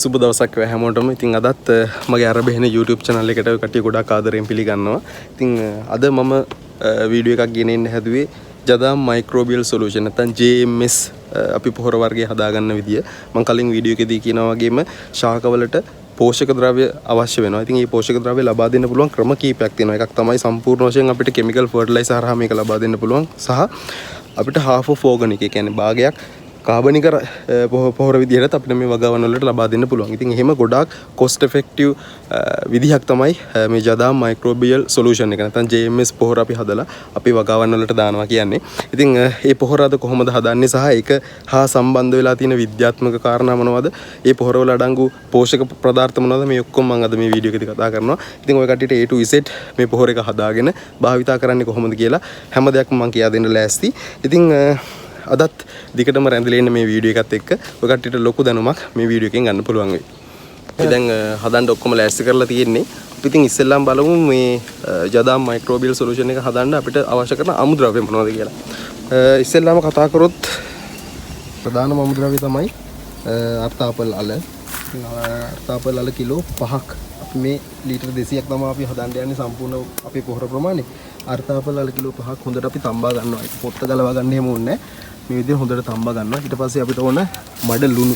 සුබ දවසක් වේ හැමෝටම. ඉතින් අදත් මගේ අරබෙහෙන YouTube channel එකට කට්ටිය ගොඩාක් ආදරෙන් පිළිගන්නවා. ඉතින් අද මම වීඩියෝ එකක් ගෙනෙන්න හැදුවේ ජදාම් මයික්‍රෝබියල් සොලියුෂන් නැත්නම් JMS අපි පොහොර වර්ගය හදාගන්න විදිය. මම කලින් වීඩියෝ එකේදී කියනා වගේම ශාකවලට පෝෂක ද්‍රව්‍ය අවශ්‍ය වෙනවා. ඉතින් මේ පෝෂක ද්‍රව්‍ය ලබා දෙන්න පුළුවන් ක්‍රම කීපයක් තියෙනවා. එකක් තමයි සම්පූර්ණ වශයෙන් අපිට කෙමිකල් ෆර්ටිලයිසර් හරහා මේක ලබා දෙන්න පුළුවන් සහ අපිට half of organic ඒ කියන්නේ භාගයක් කාබනික පොහොර විදිහට අපිට මේ වගාවන් වලට ලබා දෙන්න පුළුවන්. ඉතින් එහෙම ගොඩාක් cost effective විදිහක් තමයි මේ ජදාම් මයික්‍රෝබියල් සොලියුෂන් එක නැත්නම් JMS පොහොර අපි හදලා අපි වගාවන් වලට දානවා කියන්නේ. ඉතින් මේ පොහොර අද කොහොමද හදන්නේ සහ ඒක හා සම්බන්ධ වෙලා තියෙන විද්‍යාත්මක කාරණා මොනවද? මේ පොහොර වල අඩංගු පෝෂක පදාර්ථ මොනවද? මේ ඔක්කොම මම අද මේ වීඩියෝ එකේදී කතා කරනවා. ඉතින් ඔය කට්ටියට A to Z මේ පොහොර එක හදාගෙන භාවිතා කරන්නේ කොහොමද කියලා හැම දෙයක්ම මම කියා දෙන්න ලෑස්ති. ඉතින් අදත් දිගටම රැඳිලා ඉන්න මේ වීඩියෝ එකත් එක්ක ඔය කට්ටියට ලොකු දැනුමක් මේ වීඩියෝ එකෙන් ගන්න පුළුවන් වෙයි. අපි දැන් හදන්න ඔක්කොම ලෑස්ති කරලා තියෙන්නේ. අපි ඉතින් ඉස්සෙල්ලාම බලමු මේ ජදාම් මයික්‍රෝබියල් සොලියුෂන් එක හදන්න අපිට අවශ්‍ය කරන අමුද්‍රව්‍ය මොනවද කියලා. ඉස්සෙල්ලාම කතා කරොත් ප්‍රධානම අමුද්‍රව්‍ය තමයි අර්තාපල් අල. අර්තාපල් අල කිලෝ 5ක්. අපි මේ ලීටර් 200ක් තමයි අපි හදන්න යන්නේ සම්පූර්ණ අපේ පොහොර ප්‍රමාණය. අර්තාපල් අල කිලෝ 5ක් හොඳට අපි තම්බා ගන්නවා. ඒක පොත්ත ගලවා ගන්න හැම ඕනේ නැහැ. මේ විදිහට හොඳට තම්බා ගන්නවා. ඊට පස්සේ අපිට ඕන මඩ ලුණු.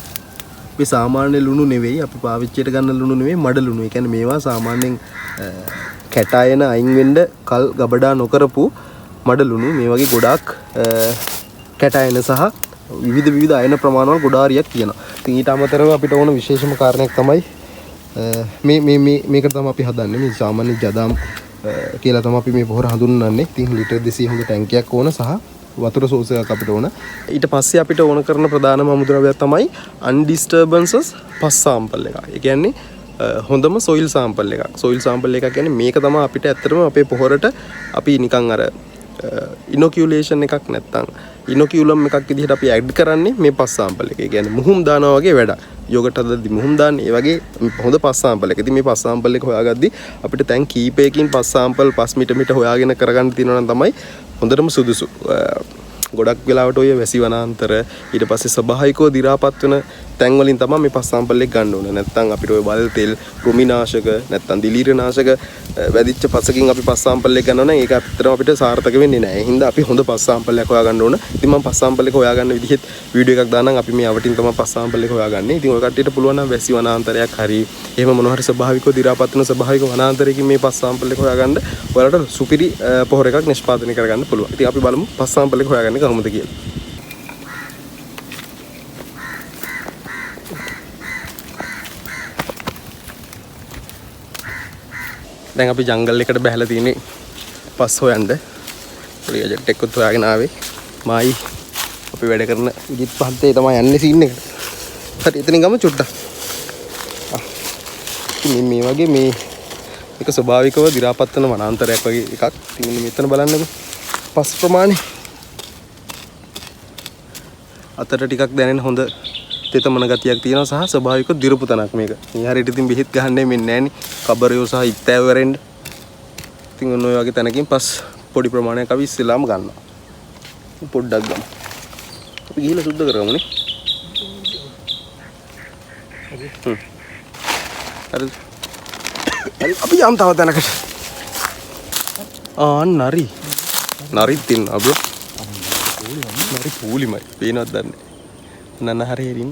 අපි සාමාන්‍ය ලුණු නෙවෙයි අපි පාවිච්චියට ගන්න ලුණු නෙවෙයි මඩ ලුණු. ඒ කියන්නේ මේවා සාමාන්‍යයෙන් කැටායන අයින් වෙන්න කල් ගබඩා නොකරපු මඩ ලුණු. මේ වගේ ගොඩාක් කැටායන සහ විවිධ අයන ප්‍රමාණවල ගොඩාරියක් තියෙනවා. ඉතින් ඊට අමතරව අපිට ඕන විශේෂම කාරණයක් තමයි මේකට තමයි අපි හදන්නේ. මේ සාමාන්‍ය ජදාම් කියලා තමයි අපි මේ පොහොර හඳුන්වන්නේ. ඉතින් ලීටර් 200 හොඳ ටැංකියක් ඕන සහ වතුර සෝස් එකක් අපිට ඕන. ඊට පස්සේ අපිට ඕන කරන ප්‍රධානම අමුද්‍රව්‍යයක් තමයි undisturbances පස් සාම්පල් එකක්. ඒ කියන්නේ හොඳම සොයිල් සාම්පල් එකක්. සොයිල් සාම්පල් එකක් කියන්නේ මේක තමයි අපිට ඇත්තටම අපේ පොහොරට අපි නිකන් අර ඉනොකියුලේෂන් එකක් නැත්තම් ඉනොකියුලම් එකක් විදිහට අපි ඇඩ් කරන්නේ මේ පස් සාම්පල් එක. ඒ කියන්නේ මුහුම් දානවා වගේ වැඩක්. යෝගට් හදද්දි මුහුම් දාන්නේ ඒ වගේ හොඳ පස් සාම්පල් එක. ඉතින් මේ පස් සාම්පල් එක හොයාගද්දි අපිට දැන් කීපයකින් පස් සාම්පල් 5 මිට හොයාගෙන කරගන්න තියෙනවා නම් තමයි හොඳටම සුදුසු. ගොඩක් වෙලාවට ඔය වැසි වනාන්තර ඊට පස්සේ ස්වභාවිකව දි รา පත් වෙන තැන් වලින් තමයි මේ පස් සාම්පල් එක ගන්න ඕනේ. නැත්නම් අපිට ඔය වල් තෙල්, කෘමිනාශක නැත්නම් දිලීරනාශක වැදිච්ච පසකින් අපි පස් සාම්පල් එක ගන්නවා නම් ඒක ඇත්තටම අපිට සාර්ථක වෙන්නේ නැහැ. ඒ හින්දා අපි හොඳ පස් සාම්පල් එකක් හොයාගන්න ඕන. ඉතින් මම පස් සාම්පල් එක හොයාගන්න විදිහත් වීඩියෝ එකක් දාන්නම්. අපි මේ අවටින් තමයි පස් සාම්පල් එක හොයාගන්නේ. ඉතින් ඔය කට්ටියට පුළුවන් නම් වැසි වනාන්තරයක් හරි එහෙම මොනවා හරි ස්වභාවිකව දි รา පත් වෙන ස්වභාවික වනාන්තරයකින් මේ පස් සාම්පල් එක හොයාගන්න ඔයාලට සුපිරි පොහොර එකක් නිෂ්පාදනය කරගන්න පුළුවන්. ඉතින් අපි බලමු පස් සාම්පල් එක හොයාගන්නේ කොහොමද කියලා. දැන් අපි ජංගල් එකට බැහැලා තියෙන්නේ පස් හොයන්න. ප්‍රොජෙක්ට් එකකුත් හොයාගෙන ආවේ. මායි අපි වැඩ කරන විදිහත් පහත්තේ තමයි යන්නේ සීන් එකට. හරි එතනින් ගමු චුට්ටක්. මේ වගේ මේක ස්වභාවිකව දි รา පත් වෙන වනාන්තරයක් වගේ එකක්. ඉතින් මෙතන බලන්නකෝ. පස් ප්‍රමාණය. අතට ටිකක් දැනෙන හොඳ තෙතමන ගතියක් තියෙනවා සහ ස්වභාවිකව දිරපු තනක් මේක. මේ හරියට ඉතින් බෙහෙත් ගහන්නේ මෙන්නේ නැහනේ. කබරයෝ සහ ඉත්තෑව වරෙන්න. ඉතින් ඔන්න ඔය වගේ තැනකින් පස් පොඩි ප්‍රමාණයක් අපි ඉස්සෙල්ලාම ගන්නවා. පොඩ්ඩක් ගමු. අපි ගිහිල්ලා සුද්ධ කරගමුනේ. හරි අපි යම් තව තැනකට. නරි. නරිත් තියනවා බ්‍රෝ. නරි පූලිමයි. පේනවද දන්නේ. නන හරියින්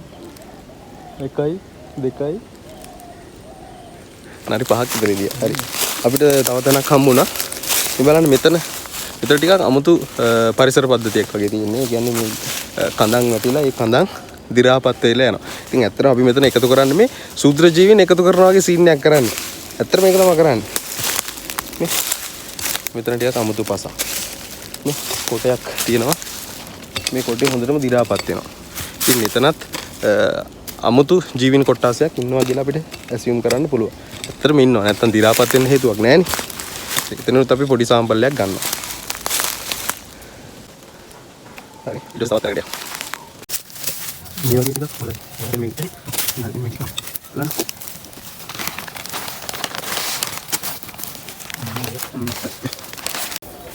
1 2 නරි 5ක් ඉදරේදී. හරි. අපිට තව තැනක් හම්බුණා. මේ බලන්න මෙතන ටිකක් අමුතු පරිසර පද්ධතියක් වගේ තියෙන්නේ. ඒ කියන්නේ මේ කඳන් වැටිලා ඒ කඳන් දි รา පත් වෙලා යනවා. ඉතින් ඇත්තටම අපි මෙතන එකතු කරන්නේ මේ සූත්‍ර ජීවීන් එකතු කරනවා වගේ සීන් එකක් කරන්නේ. ඇත්තට මේක තමයි කරන්නේ. මේ මෙතන ටිකක් අමුතු පසක්. මේ කොටයක් තියෙනවා. මේ කොටේ හොඳටම දි รา පත් වෙනවා. ඉතින් මෙතනත් අමුතු ජීවීන් කොට්ටාසයක් ඉන්නවා කියලා අපිට ඇසියුම් කරන්න පුළුවන්. ඇත්තටම ඉන්නවා. නැත්තම් දි รา පත් වෙන්න හේතුවක් නැහැ නේ. එතනත් අපි පොඩි සාම්පල් එකක් ගන්නවා. හරි. ඊට පස්සේ තවත් එකක්. මේ වගේ ටිකක් හොඳයි. මේක බලන්න.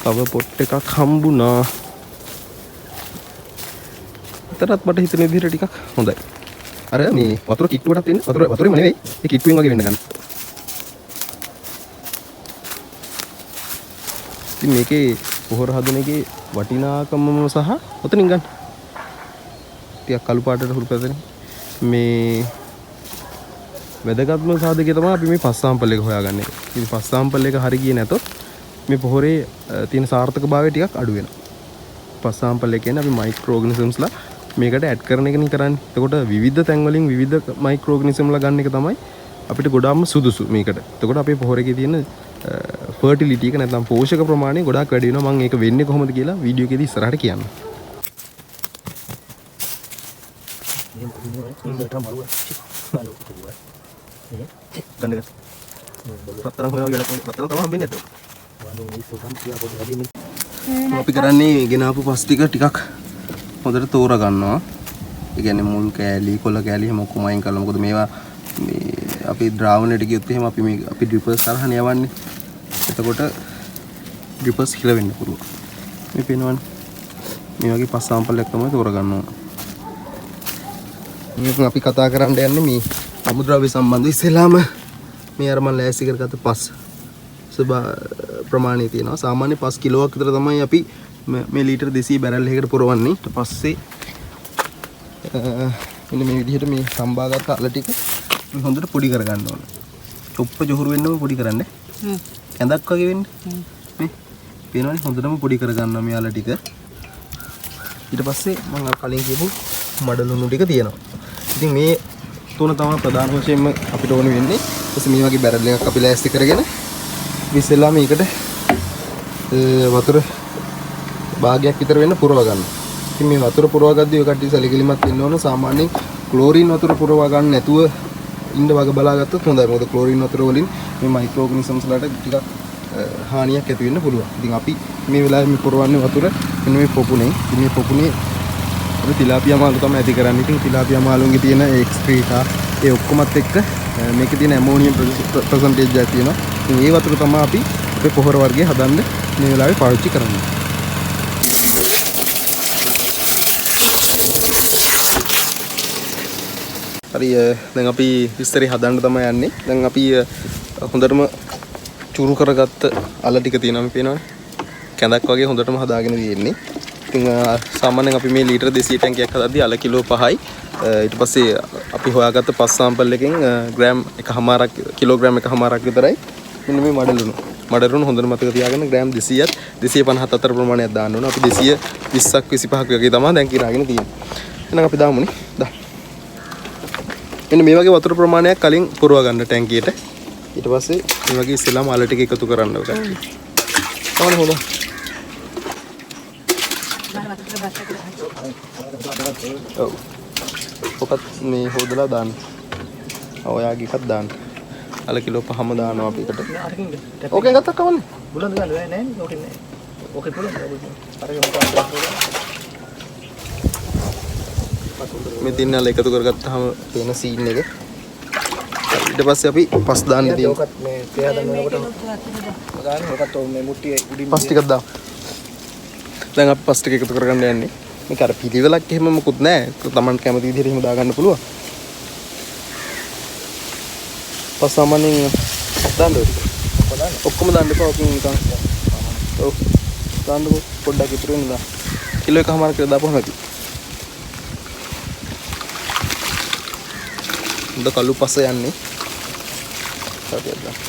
තව පොට් එකක් හම්බුණා. අතරත් මට හිතෙන විදිහට ටිකක් හොඳයි. අර මේ වතුර කිට්ටුවටත් තියෙන වතුරේම නෙවෙයි ඒ කිට්ටුවෙන් වගේ වෙන්න ගන්න. ඉතින් මේකේ පොහොර හදන එකේ වටිනාකමම සහ ඔතනින් ගන්න. ටිකක් කළු පාටට හුරු පැදෙන. මේ වැදගත්ම සාධකය තමයි අපි මේ පස් සාම්පල් එක හොයාගන්නේ. ඉතින් පස් සාම්පල් එක හරි ගියේ නැතොත් මේ පොහොරේ තියෙන සාර්ථකභාවය ටිකක් අඩු වෙනවා. පස් සාම්පල් එක කියන්නේ අපි මයික්‍රෝ ඕගනිසම්ස්ලා මේකට ඇඩ් කරන එකනේ කරන්නේ. එතකොට විවිධ තැන් වලින් විවිධ මයික්‍රෝ ඕගනිසම්ලා ගන්න එක තමයි අපිට ගොඩාක්ම සුදුසු මේකට. එතකොට අපේ පොහොරේකේ තියෙන ෆර්ටිලිටි එක නැත්නම් පෝෂක ප්‍රමාණය ගොඩාක් වැඩි වෙනවා. මම ඒක වෙන්නේ කොහොමද කියලා වීඩියෝ එකේදී ඉස්සරහට කියන්න. අපි කරන්නේ ගෙනාපු පස් ටික ටිකක් හොඳට තෝරා ගන්නවා. ඒ කියන්නේ මුල් කෑලි, කොළ කෑලි හැම ඔක්කොම අයින් කරලා. මොකද මේවා මේ අපි ද්‍රාවණයට ගියොත් එහෙම අපි ඩ්‍රිපර්ස් තරහන යවන්නේ. එතකොට ඩ්‍රිපර්ස් හිර වෙන්න පුළුවන්. මේ පේනවනේ. මේ වගේ පස් සාම්පල් එකක් තමයි තෝරා ගන්න ඕන. මේක අපි කතා කරන්න යන්නේ මේ අමුද්‍රව්‍ය සම්බන්ධව. ඉස්සෙල්ලාම මේ අර මම ලෑස්ති කරගත්ත පස් ප්‍රමාණය තියෙනවා. සාමාන්‍ය 5 කිලෝවක් විතර තමයි අපි මේ ලීටර් 200 බැරල් එකකට පුරවන්නේ. ඊට පස්සේ මෙන්න මේ විදිහට මේ සම්බාගත අල ටික හොඳට පොඩි කරගන්න ඕන. චොප්ප ජොහුරු වෙන්නම පොඩි කරන්න. කැඳක් වගේ වෙන්න. මේ පේනවනේ හොඳටම පොඩි කරගන්නවා මේ අල ටික. ඊට පස්සේ මම කලින් කියපු මඩලුණු ටික තියෙනවා. ඉතින් මේ තුන තමයි ප්‍රධාන වශයෙන්ම අපිට ඕන වෙන්නේ. ඊපස්සේ මේ වගේ බැරල් එකක් අපි ලෑස්ති කරගෙන ඉස්සෙල්ලා මේකට වතුර භාගයක් විතර වෙන්න පුරව ගන්න. ඉතින් මේ වතුර පුරව ගද්දී ඔය කට්ටිය සැලකිලිමත් වෙන්න ඕන. සාමාන්‍යයෙන් ක්ලෝරින් වතුර පුරව ගන්න නැතුව ඉන්න වගේ බලාගත්තොත් හොඳයි. මොකද ක්ලෝරින් වතුර වලින් මේ මයික්‍රෝ ඕගනිසම්ස් වලට ටිකක් හානියක් ඇති වෙන්න පුළුවන්. ඉතින් අපි මේ වෙලාවේ මේ පුරවන්නේ වතුර මෙන්න මේ පොකුණේ. ඉතින් මේ පොකුණේ අපි තිලාපියා මාළු තමයි ඇති කරන්නේ. ඉතින් තිලාපියා මාළුන්ගේ තියෙන එක්ස්ක්‍රීටා ඒ ඔක්කොමත් එක්ක මේකේ තියෙන ඇමෝනියම් පර්සන්ටේජ් එකක් තියෙනවා. ඉතින් මේ වතුර තමයි අපි අපේ පොහොර වර්ගය හදන්න මේ වෙලාවේ පාවිච්චි කරන්නේ. හරි දැන් අපි විස්තරي හදන්න තමයි යන්නේ. දැන් අපි හොඳටම චුරු කරගත්ත අල ටික තියෙනවා මේ පේනවනේ. කැඳක් වගේ හොඳටම හදාගෙන තියෙන්නේ. ඉතින් සාමාන්‍යයෙන් අපි මේ ලීටර් 200 ටැංකියක් හදද්දී අල කිලෝ 5යි. ඊට පස්සේ අපි හොයාගත්ත පස් සාම්පල් එකෙන් ග්‍රෑම් 1.5ක් කිලෝග්‍රෑම් 1.5ක් විතරයි මෙන්න මේ මඩලුණු හොඳට මතක තියාගන්න. ග්‍රෑම් 200ත් 250 අතර ප්‍රමාණයක් දාන්න ඕන. අපි 220ක් 25ක් වගේ තමයි දැන් කිරාගෙන තියෙන්නේ. එහෙනම් අපි දාමුනේ. මෙන්න මේ වගේ වතුර ප්‍රමාණයක් කලින් පුරව ගන්න ටැංකියට. ඊට පස්සේ මේ වගේ ඉස්සෙල්ලාම අල ටික එකතු කරන්න ඕක. තමයි හොඳ. ඔව්. ඔකත් මේ හොදලා දාන්න. ඔයාගේ එකක් දාන්න. අල කිලෝ 5ම දානවා අපි එකට. ඕකෙන් ගත්තක් කවන්නේ. බුලන්ද ගන්න නෑ නෑ ඕකෙන් නෑ. ඕකේ පුළුවන්. අරගෙන මේ තින්න අල එකතු කරගත්තාම තියෙන සීන් එක. ඊට පස්සේ අපි පස් දාන්න තියෙනවා. ඔකත් මේ තේ හදනකොට ගන්න ඔකත් මේ මුට්ටියේ උඩින් පස් ටිකක් දාන්න. දැන් අපි පස් ටික එකතු කරගන්න යන්නේ. මේක අර පිළිවෙලක් එහෙම මොකුත් නැහැ. තමන් කැමති විදිහට එහෙම දාගන්න පුළුවන්. පස් සාමාන්‍යයෙන් දාන්න ඕනේ. ඔක්කොම දාන්න එපා. ඔකින් නිකන්. ඔව්. දාන්නකො පොඩ්ඩක් ඉතුරු වෙනවා. කිලෝ එකමාරක් කියලා දාපුවම ඇති. හොඳ කළු පස යන්නේ. හරියට දාන්න.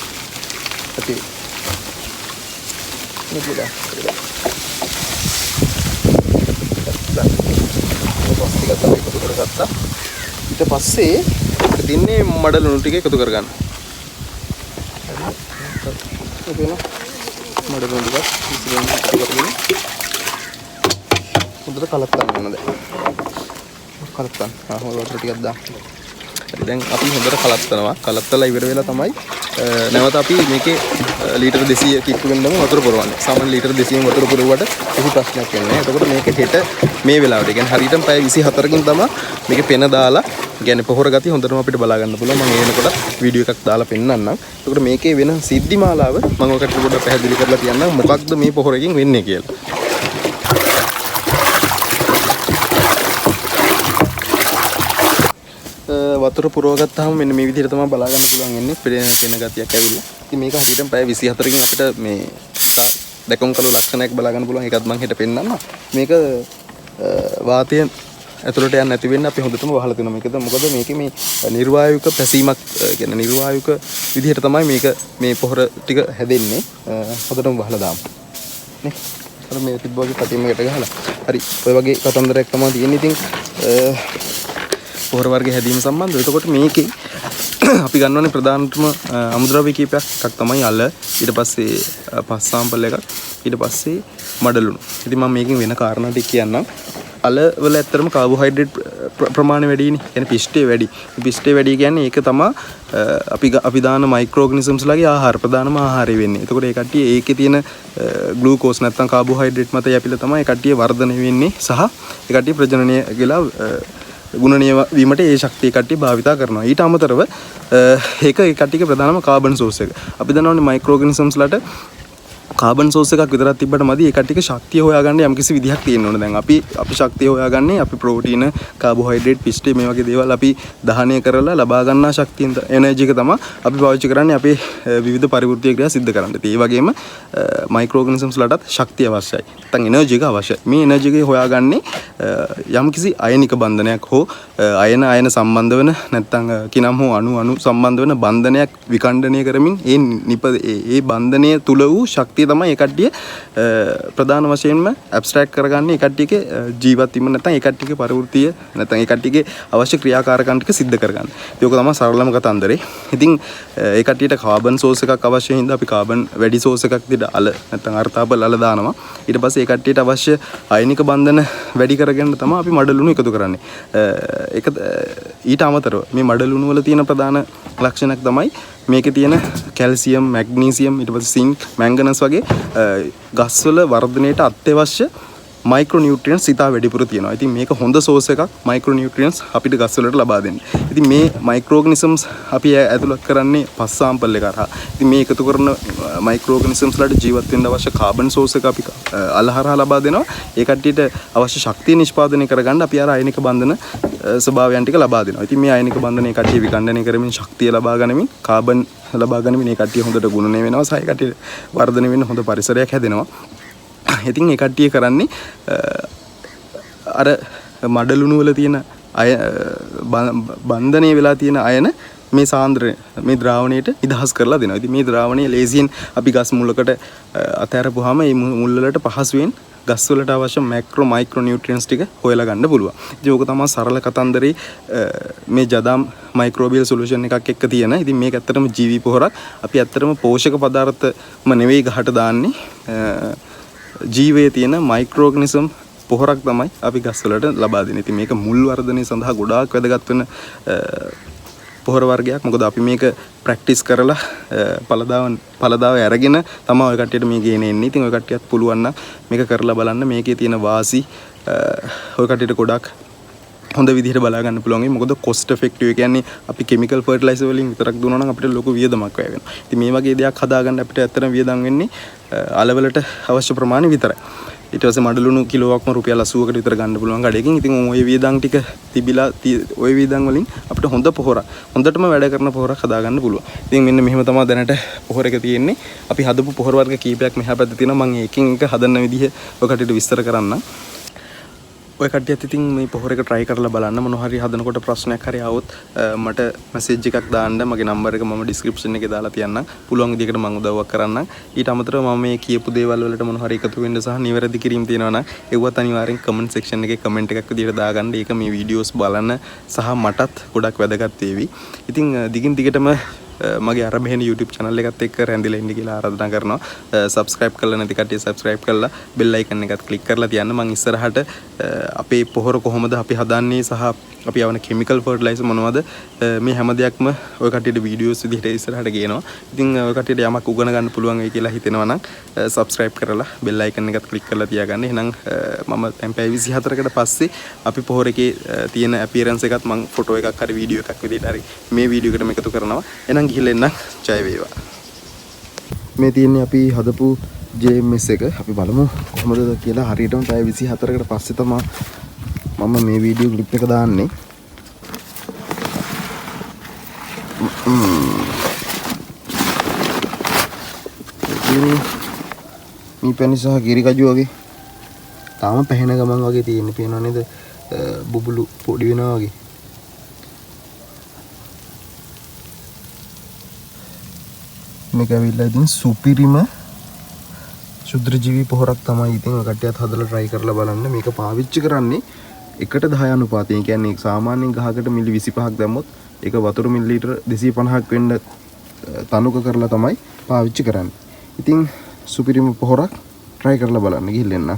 ඇති. නිකුලා. ඊට පස්සේ දින්නේ මඩලුණු ටික එකතු කරගන්න. මඩලුණු ටික ඉස්සරහින් එකතු කරගෙන හොඳට කලක් ගන්න ඕනද? කලක් ගන්න. හොඳට වතුර ටිකක් දාන්න. හරි දැන් අපි හොඳට කලක්තනවා. කලක්තලා ඉවර වෙලා තමයි නැවත අපි මේකේ ලීටර් 200 කිට්ටු වෙනම වතුර පුරවන්නේ. සාමාන්‍ය ලීටර් 200න් වතුර පුරවුවට කිසි ප්‍රශ්නයක් වෙන්නේ නැහැ. එතකොට මේක හෙට මේ වෙලාවට කියන්නේ හරියටම පැය 24කින් තමයි මේකේ පෙන දාලා කියන්නේ පොහොර ගතිය හොඳටම අපිට බලා ගන්න පුළුවන්. මම එනකොට වීඩියෝ එකක් දාලා පෙන්නන්නම්. එතකොට මේකේ වෙන සිද්ධි මාලාව මම ඔකට පොඩ්ඩක් පැහැදිලි කරලා තියන්නම්. මොකක්ද මේ පොහොරකින් වෙන්නේ කියලා. වතුර පුරව ගත්තාම මෙන්න මේ විදිහට තමයි බලා ගන්න පුළුවන් වෙන්නේ. පෙන ගතියක් ඇවිල්ලා. ඉතින් මේක හරියටම පැය 24කින් අපිට මේ දැකුම් කළු ලක්ෂණයක් බලා ගන්න පුළුවන්. ඒකත් මම හෙට පෙන්නන්නම්. මේක වාතය ඇතුළට යන්නේ නැති වෙන්න අපි හොඳටම වහලා තියෙනවා. මේකද මොකද මේකේ මේ නිර්වායුක පැසීමක් කියන්නේ නිර්වායුක විදිහට තමයි මේක මේ පොහොර ටික හැදෙන්නේ. හොඳටම වහලා දාමු. නේ? අර මේ තිබ්බගේ කටින්මකට ගහලා. හරි. ඔය වගේ කතන්දරයක් තමයි තියෙන්නේ. ඉතින් පොහොර වර්ග හැදීම සම්බන්ධව. එතකොට මේකේ අපි ගන්නවනේ ප්‍රධානතම අමුද්‍රව්‍ය කීපයක්. එකක් තමයි අල, ඊට පස්සේ පස් සාම්පල් එකක්, ඊට පස්සේ මඩලුණු. ඉතින් මම මේකෙන් වෙන කාරණා ටික කියන්නම්. අල වල ඇත්තටම කාබෝහයිඩ්‍රේට් ප්‍රමාණය වැඩිනේ. කියන්නේ පිෂ්ඨය වැඩි. පිෂ්ඨය වැඩි කියන්නේ ඒක තමයි අපි දාන මයික්‍රෝ ඕගනිසම්ස් ලාගේ ආහාර ප්‍රධානම ආහාරය වෙන්නේ. එතකොට ඒ කට්ටිය ඒකේ තියෙන ග්ලූකෝස් නැත්නම් කාබෝහයිඩ්‍රේට් මත යැපිලා තමයි ඒ කට්ටිය වර්ධනය වෙන්නේ සහ ඒ කට්ටිය ප්‍රජනනය කියලා ගුණනීය වීමට ඒ ශක්තිය කට්ටිය භාවිතා කරනවා. ඊට අමතරව ඒක ඒ කට්ටියගේ ප්‍රධානම කාබන් සෝස් එක. අපි දන්නවනේ මයික්‍රෝ ඕගනිසම්ස් ලාට කාබන් සෝස් එකක් විතරක් තිබ්බට මදි. ඒ කට්ටියක ශක්තිය හොයාගන්න යම්කිසි විදිහක් තියෙන්න ඕනේ. දැන් අපි ශක්තිය හොයාගන්නේ අපි ප්‍රෝටීන, කාබෝහයිඩ්‍රේට්, පිෂ්ඨ මේ වගේ දේවල් අපි දහනය කරලා ලබා ගන්නා ශක්තිය එනර්ජි එක තමයි අපි පාවිච්චි කරන්නේ අපේ විවිධ පරිවෘත්තීය ක්‍රියා සිද්ධ කරන්න. ඒ වගේම මයික්‍රෝ ඕගනිසම්ස් වලටත් ශක්තිය අවශ්‍යයි. නැත්නම් එනර්ජි එක අවශ්‍යයි. මේ එනර්ජි එක හොයාගන්නේ යම්කිසි අයනික බන්ධනයක් හෝ අයන සම්බන්ධ වෙන නැත්නම් කිනම් හෝ අණු සම්බන්ධ වෙන බන්ධනයක් විකණ්ඩනය කරමින් ඒ බන්ධනය තුල වූ ශක්තිය තමයි ඒ කට්ටිය ප්‍රධාන වශයෙන්ම ඇබ්ස්ට්‍රැක්ට් කරගන්නේ. ඒ කට්ටියගේ ජීවත් වීම නැත්නම් ඒ කට්ටියගේ පරිවෘත්තීය නැත්නම් ඒ කට්ටියගේ අවශ්‍ය ක්‍රියාකාරකම් ටික සිද්ධ කරගන්න. ඒක තමයි සරලම කතන්දරේ. ඉතින් ඒ කට්ටියට කාබන් සෝස් එකක් අවශ්‍ය හින්දා අපි කාබන් වැඩි සෝස් එකක් විදිහට අල නැත්නම් අර්ථාපල අල දානවා. ඊට පස්සේ ඒ කට්ටියට අවශ්‍ය අයනික බන්ධන වැඩි කරගන්න තමයි අපි මඩලුණු එකතු කරන්නේ. ඒක ඊට අමතරව මේ මඩලුණු වල තියෙන ප්‍රධාන ලක්ෂණයක් තමයි මේකේ තියෙන කැල්සියම්, මැග්නීසියම්, ඊට පස්සේ සින්ක්, මැංගනස් වගේ ගස්වල වර්ධනයට අත්‍යවශ්‍ය මයික්‍රෝ නියුට්‍රියන්ට්ස් ඉතා වැඩිපුර තියෙනවා. ඉතින් මේක හොඳ සෝස් එකක් මයික්‍රෝ නියුට්‍රියන්ට්ස් අපිට ගස්වලට ලබා දෙන්න. ඉතින් මේ මයික්‍රෝ ඕගනිසම්ස් අපි ඇතුළත් කරන්නේ පස් සාම්පල් එක හරහා. ඉතින් මේ එකතු කරන මයික්‍රෝ ඕගනිසම්ස් වලට ජීවත් වෙන්න අවශ්‍ය කාබන් සෝස් එක අපි අලහරහා ලබා දෙනවා. ඒ කට්ටියට අවශ්‍ය ශක්තිය නිෂ්පාදනය කරගන්න අපි අර අයනික බන්ධන ස්වභාවයන් ටික ලබා දෙනවා. ඉතින් මේ අයනික බන්ධනයේ කට්ටිය විකණ්ඩනය කරමින් ශක්තිය ලබා ගනිමින් කාබන් ලබා ගනිමින් මේ කට්ටිය හොඳට ගුණණය වෙනවා. සහ ඒ කට්ටිය වර්ධනය වෙන්න හොඳ පරිසරයක් හැදෙනවා. ඉතින් ඒ කට්ටිය කරන්නේ අර මඩලුණු වල තියෙන බන්ධනය වෙලා තියෙන අයන මේ සාන්ද්‍රය මේ ද්‍රාවණයට නිදහස් කරලා දෙනවා. ඉතින් මේ ද්‍රාවණය ලේසියෙන් අපි ගස් මුලකට අතහැරපුවාම මේ මුල් වලට පහසුවෙන් ගස් වලට අවශ්‍ය මයික්‍රෝ නියුට්‍රියන්ට්ස් ටික හොයලා ගන්න පුළුවන්. ඉතින් ඕක තමයි සරල කතන්දරේ මේ ජදාම් මයික්‍රෝබියල් සොලියුෂන් එකක් එක්ක තියෙන. ඉතින් මේක ඇත්තටම ජීවි පොහොරක්. අපි ඇත්තටම පෝෂක පදාර්ථම නෙවෙයි ගහට දාන්නේ. ජීවයේ තියෙන මයික්‍රෝ ඕගනිසම් පොහොරක් තමයි අපි ගස් වලට ලබා දෙන්නේ. ඉතින් මේක මුල් වර්ධනය සඳහා ගොඩාක් වැදගත් වෙන පොහොර වර්ගයක්. මොකද අපි මේක ප්‍රැක්ටිස් කරලා පළදාව අරගෙන තමයි ඔය කට්ටියට මේ ගේන එන්නේ. ඉතින් ඔය කට්ටියත් පුළුවන් නම් මේක කරලා බලන්න. මේකේ තියෙන වාසි ඔය කට්ටියට ගොඩක් හොඳ විදිහට බලා ගන්න පුළුවන්. මොකද කොස්ට් ඉෆෙක්ටිව්. ඒ කියන්නේ අපි කෙමිකල් ෆර්ටිලයිසර් වලින් විතරක් දුන්නා නම් අපිට ලොකු වියදමක් වැය වෙනවා. ඉතින් මේ වගේ දෙයක් හදාගන්න අපිට ඇත්තටම වියදම් වෙන්නේ අලවලට අවශ්‍ය ප්‍රමාණය විතරයි. ඊට පස්සේ මඩලුණු කිලෝවක්ම රුපියල් 80කට විතර ගන්න පුළුවන් කඩේකින්. ඉතින් ওই වියදම් ටික තිබිලා ওই වියදම් වලින් අපිට හොඳ පොහොරක් හොඳටම වැඩ කරන පොහොරක් හදාගන්න පුළුවන්. ඉතින් මෙන්න මෙහෙම තමයි දැනට පොහොර එක තියෙන්නේ. අපි හදපු පොහොර වර්ග කීපයක් මෙහා පැත්තේ තියෙනවා. මම එකකින් එක හදන්න විදිහ ඔය කට්ටියට විස්තර කරන්නම්. ඔය කට්ටියත් ඉතින් මේ පොහොර එක try කරලා බලන්න. මොනවා හරි හදනකොට ප්‍රශ්නයක් හරි ආවොත් මට message එකක් දාන්න. මගේ number එක මම description එකේ දාලා තියන්නම්. පුළුවන් විදිහකට මම උදව්වක් කරන්නම්. ඊට අමතරව මම මේ කියපු දේවල් වලට මොනවා හරි එකතු වෙන්න සහ නිවැරදි කිරීම තියෙනවා නම් ඒවත් අනිවාර්යෙන් comment section එකේ comment එකක් විදිහට දාගන්න. ඒක මේ videos බලන්න සහ මටත් ගොඩක් වැදගත් වේවි. ඉතින් දිගින් දිගටම මගේ අරබෙහෙන YouTube channel එකත් එක්ක රැඳිලා ඉන්න කියලා ආරාධනා කරනවා. subscribe කරලා නැති කට්ටිය subscribe කරලා bell icon එකත් click කරලා තියන්න. මම ඉස්සරහට අපේ පොහොර කොහොමද අපි හදන්නේ සහ අපි යවන chemical fertilizer මොනවද මේ හැම දෙයක්ම ඔය කට්ටියට videos විදිහට ඉස්සරහට ගේනවා. ඉතින් ඔය කට්ටියට යමක් උගන ගන්න පුළුවන් වෙයි කියලා හිතෙනවා නම් subscribe කරලා bell icon එකත් click කරලා තියාගන්න. එහෙනම් මම දැන් පැය 24කට පස්සේ අපි පොහොර එකේ තියෙන appearance එකත් මම photo එකක් හරි video එකක් විදිහට හරි මේ video එකට එකතු කරනවා. එහෙනම් ගිහලා එන්න. ජය වේවා. මේ තියෙන්නේ අපි හදපු JMS එක. අපි බලමු කොහොමද කියලා. හරියටම පැය 24කට පස්සේ තමයි මම මේ වීඩියෝ ක්ලිප් එක දාන්නේ. මේ පැණි සහ කිරි කජු වගේ තාම පැහැෙන ගමන් වගේ තියෙන්නේ පේනව නේද? බුබුලු පොඩි වෙනවා වගේ. මේක ඇවිල්ලා ඉතින් සුපිරිම ශුද්‍රජීවී පොහොරක් තමයි. ඉතින් ඔය කට්ටියත් හදලා try කරලා බලන්න. මේක පාවිච්චි කරන්නේ 1:10 අනුපාතය. ඒ කියන්නේ සාමාන්‍යයෙන් ගහකට මිලි 25ක් දැම්මොත් ඒක වතුර මිලිලීටර් 250ක් වෙන්න තනුක කරලා තමයි පාවිච්චි කරන්නේ. ඉතින් සුපිරිම පොහොරක් try කරලා බලන්න ගිහින් එන්න.